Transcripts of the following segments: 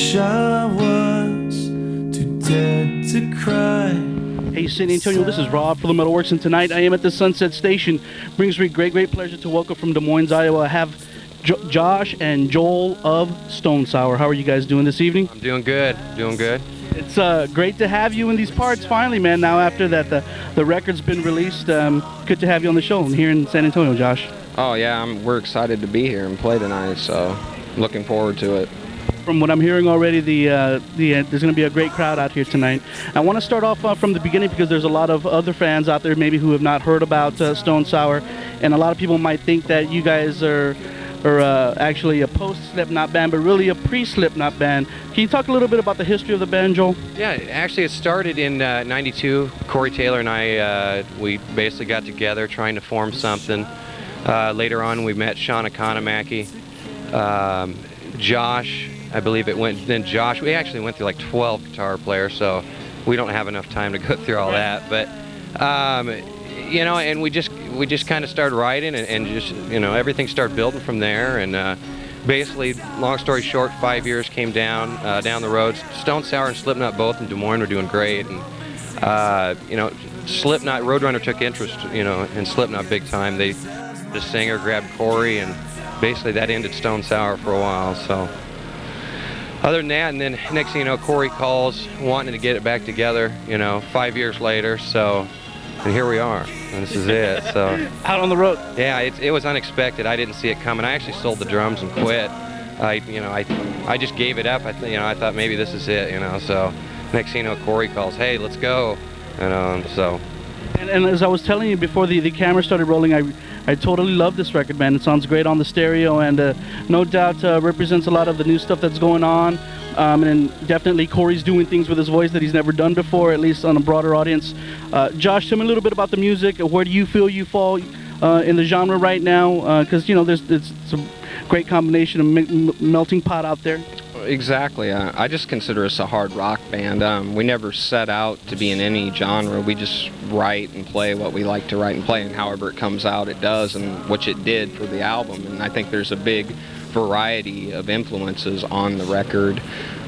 wish I was too dead to cry. Hey San Antonio, this is Rob for the MetalWorks, and tonight I am at the Sunset Station. Brings me great pleasure to welcome from Des Moines, Iowa. I have Josh and Joel of Stone Sour. How are you guys doing this evening? I'm doing good, It's great to have you in these parts finally, man. Now after that the record's been released, good to have you on the show here in San Antonio, Josh. Oh yeah, we're excited to be here and play tonight, so looking forward to it. From what I'm hearing already, there's going to be a great crowd out here tonight. I want to start off from the beginning because there's a lot of other fans out there maybe who have not heard about Stone Sour, and a lot of people might think that you guys are actually a post-Slipknot band, but really a pre-Slipknot band. Can you talk a little bit about the history of the band, Joel? Yeah, actually it started in '92. Corey Taylor and I, we basically got together trying to form something. Later on we met Sean Economaki, Josh, I believe it went, then Josh, we actually went through like 12 guitar players, so we don't have enough time to go through all that, but you know, and we just kind of started writing, and just, you know, everything started building from there. And basically, long story short, 5 years came down the road. Stone Sour and Slipknot both in Des Moines were doing great, and you know, Slipknot, Roadrunner took interest, you know, in Slipknot big time. The singer grabbed Corey, and basically that ended Stone Sour for a while. So other than that, and then next thing you know, Corey calls wanting to get it back together, you know, 5 years later. So, and here we are, and this is it. So out on the road. Yeah, it was unexpected. I didn't see it coming. I actually sold the drums and quit. I just gave it up. I thought maybe this is it, you know. So next thing you know, Corey calls, hey, let's go, you know. So. And as I was telling you before the camera started rolling, I totally love this record, man. It sounds great on the stereo, and no doubt represents a lot of the new stuff that's going on. And definitely Corey's doing things with his voice that he's never done before, at least on a broader audience. Josh, tell me a little bit about the music. Where do you feel you fall in the genre right now? Because, you know, it's a great combination of melting pot out there. Exactly. I just consider us a hard rock band. We never set out to be in any genre. We just write and play what we like to write and play, and however it comes out, it does, and which it did for the album. And I think there's a big variety of influences on the record.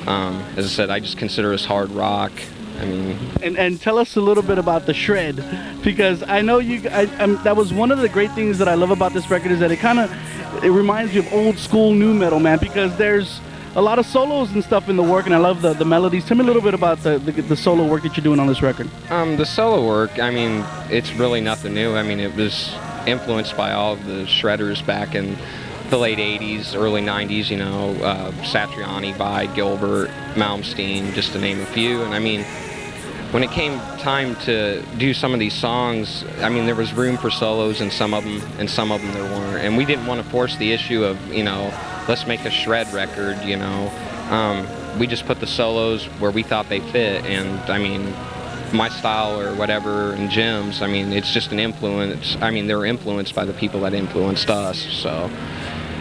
As I said, I just consider us hard rock. I mean, and tell us a little bit about the shred, because I know that was one of the great things that I love about this record, is that it reminds me of old school nu metal, man, because there's a lot of solos and stuff in the work, and I love the melodies. Tell me a little bit about the solo work that you're doing on this record. The solo work, I mean, it's really nothing new. I mean, it was influenced by all of the shredders back in the late 80s, early 90s, you know, Satriani, Vai, Gilbert, Malmsteen, just to name a few. And I mean, when it came time to do some of these songs, I mean, there was room for solos in some of them, and some of them there weren't. And we didn't want to force the issue of, you know, let's make a shred record, you know. We just put the solos where we thought they fit, and I mean, my style or whatever, and Jim's, I mean, it's just an influence. I mean, they were influenced by the people that influenced us, so.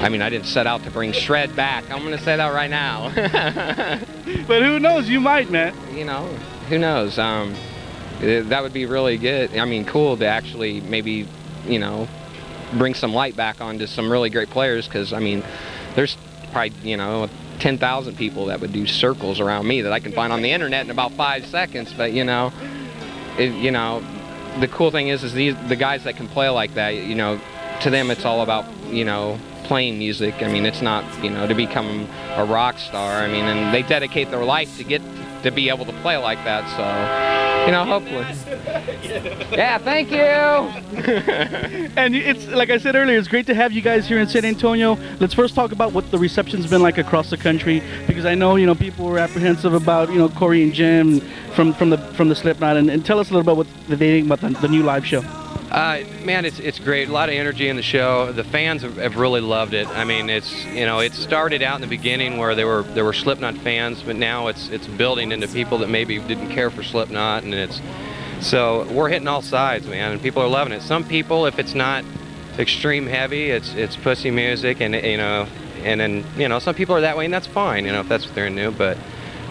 I mean, I didn't set out to bring shred back. I'm going to say that right now. But who knows? You might, man. You know, who knows? That would be really good. I mean, cool to actually maybe, you know, bring some light back onto some really great players, because, I mean, there's probably, you know, 10,000 people that would do circles around me that I can find on the internet in about 5 seconds. But, you know, the cool thing is the guys that can play like that, you know, to them it's all about, you know, playing music. I mean, it's not, you know, to become a rock star. I mean, and they dedicate their life to be able to play like that. So, you know, hopefully. Yeah, thank you. And it's, like I said earlier, it's great to have you guys here in San Antonio. Let's first talk about what the reception's been like across the country, because I know, you know, people were apprehensive about, you know, Corey and Jim from the Slipknot, and tell us a little bit what they think about the new live show. Man, it's great. A lot of energy in the show. The fans have really loved it. I mean, it's, you know, it started out in the beginning where there were Slipknot fans, but now it's building into people that maybe didn't care for Slipknot, and so we're hitting all sides, man, and people are loving it. Some people, if it's not extreme heavy, it's pussy music, and you know, and then, you know, some people are that way, and that's fine, you know, if that's what they're into. But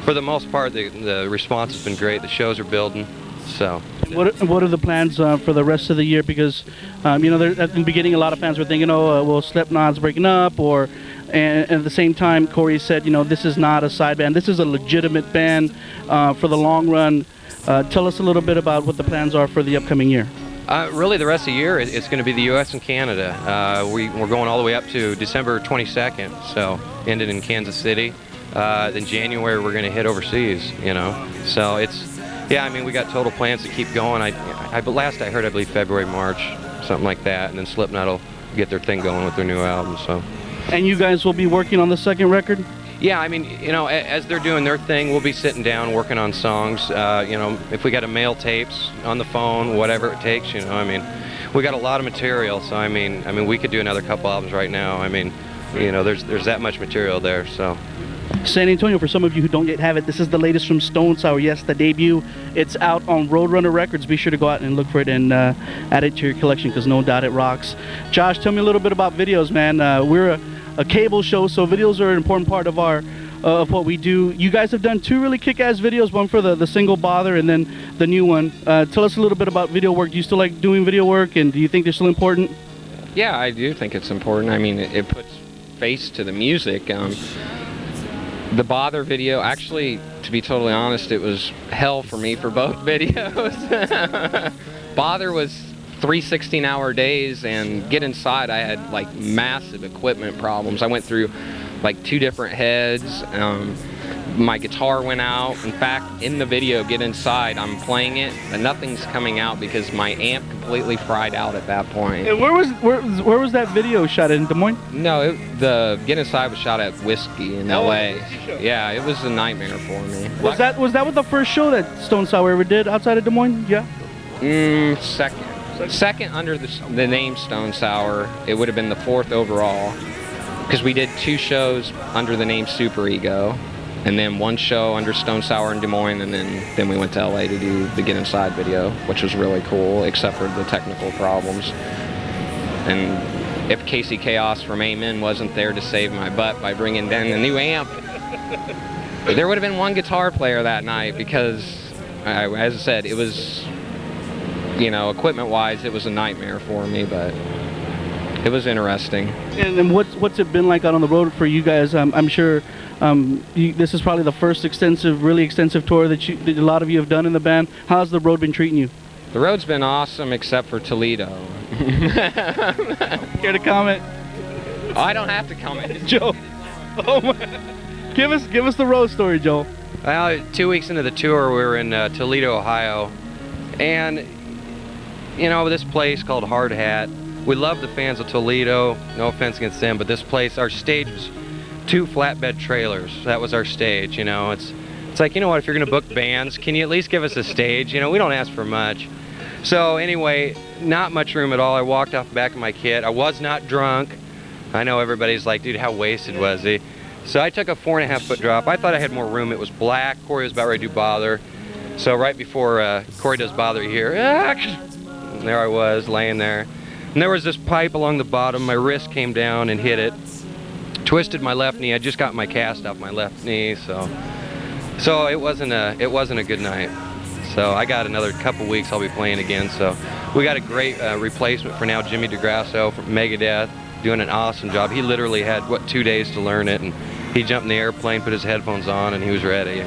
for the most part, the response has been great. The shows are building. So. What are the plans for the rest of the year? Because you know, at the beginning, a lot of fans were thinking, well, Slipknot's breaking up, or and at the same time, Corey said, you know, this is not a side band. This is a legitimate band for the long run. Tell us a little bit about what the plans are for the upcoming year. Really, the rest of the year, it's going to be the U.S. and Canada. We're going all the way up to December 22nd, so ended in Kansas City. Then January, we're going to hit overseas, you know. So it's, yeah, I mean, we got total plans to keep going. Last I heard, I believe February, March, something like that, and then Slipknot will get their thing going with their new album, so. And you guys will be working on the second record? Yeah, I mean, you know, as they're doing their thing, we'll be sitting down working on songs. You know, if we got to mail tapes on the phone, whatever it takes, you know, I mean, we got a lot of material. So I mean, we could do another couple albums right now. I mean, you know, there's that much material there. So. San Antonio, for some of you who don't yet have it, this is the latest from Stone Sour. Yes, the debut. It's out on Roadrunner Records. Be sure to go out and look for it and add it to your collection, because no doubt it rocks. Josh, tell me a little bit about videos, man. We're a cable show, so videos are an important part of our of what we do. You guys have done two really kick-ass videos, one for the single Bother and then the new one. Tell us a little bit about video work. Do you still like doing video work, and do you think they're still important? Yeah, I do think it's important. I mean, it puts face to the music. The Bother video, actually, to be totally honest, it was hell for me for both videos. Bother was 3 16-hour days, and Get Inside, I had like massive equipment problems. I went through like 2 different heads. My guitar went out. In fact, in the video Get Inside, I'm playing it, but nothing's coming out because my amp completely fried out at that point. And where was that video shot in Des Moines? No, the Get Inside was shot at Whiskey in LA. Yeah, it was a nightmare for me. Was that what the first show that Stone Sour ever did outside of Des Moines? Yeah. Second under the name Stone Sour. It would have been the 4th overall, because we did 2 shows under the name Super Ego, and then 1 show under Stone Sour in Des Moines, and then we went to LA to do the Get Inside video, which was really cool, except for the technical problems. And if Casey Chaos from Amen wasn't there to save my butt by bringing in the new amp, there would have been 1 guitar player that night, because, as I said, it was, you know, equipment-wise, it was a nightmare for me, but it was interesting. And what's it been like out on the road for you guys? I'm sure this is probably the first really extensive tour that a lot of you have done in the band. How's the road been treating you? The road's been awesome, except for Toledo. Care to comment? Oh, I don't have to comment. Joe, oh my. Give us the road story, Joe. Well, 2 weeks into the tour, we were in Toledo, Ohio, and you know, this place called Hard Hat. We love the fans of Toledo, no offense against them, but this place, our stage was 2 flatbed trailers. That was our stage, you know. It's like, you know what, if you're gonna book bands, can you at least give us a stage? You know, we don't ask for much. So anyway, not much room at all. I walked off the back of my kit. I was not drunk. I know everybody's like, dude, how wasted was he? So I took a 4.5-foot drop. I thought I had more room. It was black. Corey was about ready to do Bother. So right before Corey does Bother, you hear, and there I was, laying there. And there was this pipe along the bottom. My wrist came down and hit it. Twisted my left knee. I just got my cast off my left knee, so it wasn't a good night. So I got another couple weeks I'll be playing again. So we got a great replacement for now, Jimmy DeGrasso from Megadeth, doing an awesome job. He literally had 2 days to learn it, and he jumped in the airplane, put his headphones on, and he was ready.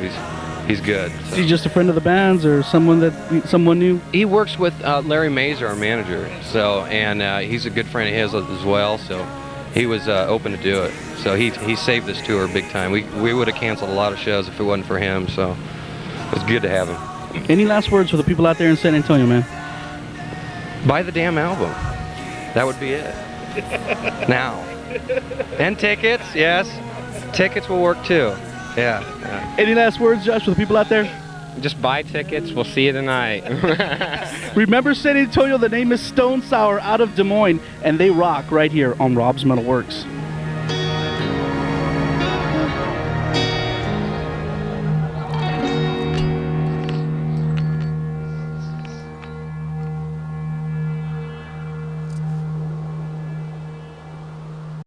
He's good. So. Is he just a friend of the band's, or someone new? He works with Larry Mazer, our manager. So, and he's a good friend of his as well. So, he was open to do it. So he saved this tour big time. We would have canceled a lot of shows if it wasn't for him. So, it was good to have him. Any last words for the people out there in San Antonio, man? Buy the damn album. That would be it. Now. And tickets, yes. Tickets will work too. Yeah. Any last words, Josh, for the people out there? Just buy tickets. We'll see you tonight. Remember San Antonio, the name is Stone Sour out of Des Moines, and they rock right here on Rob's Metal Works.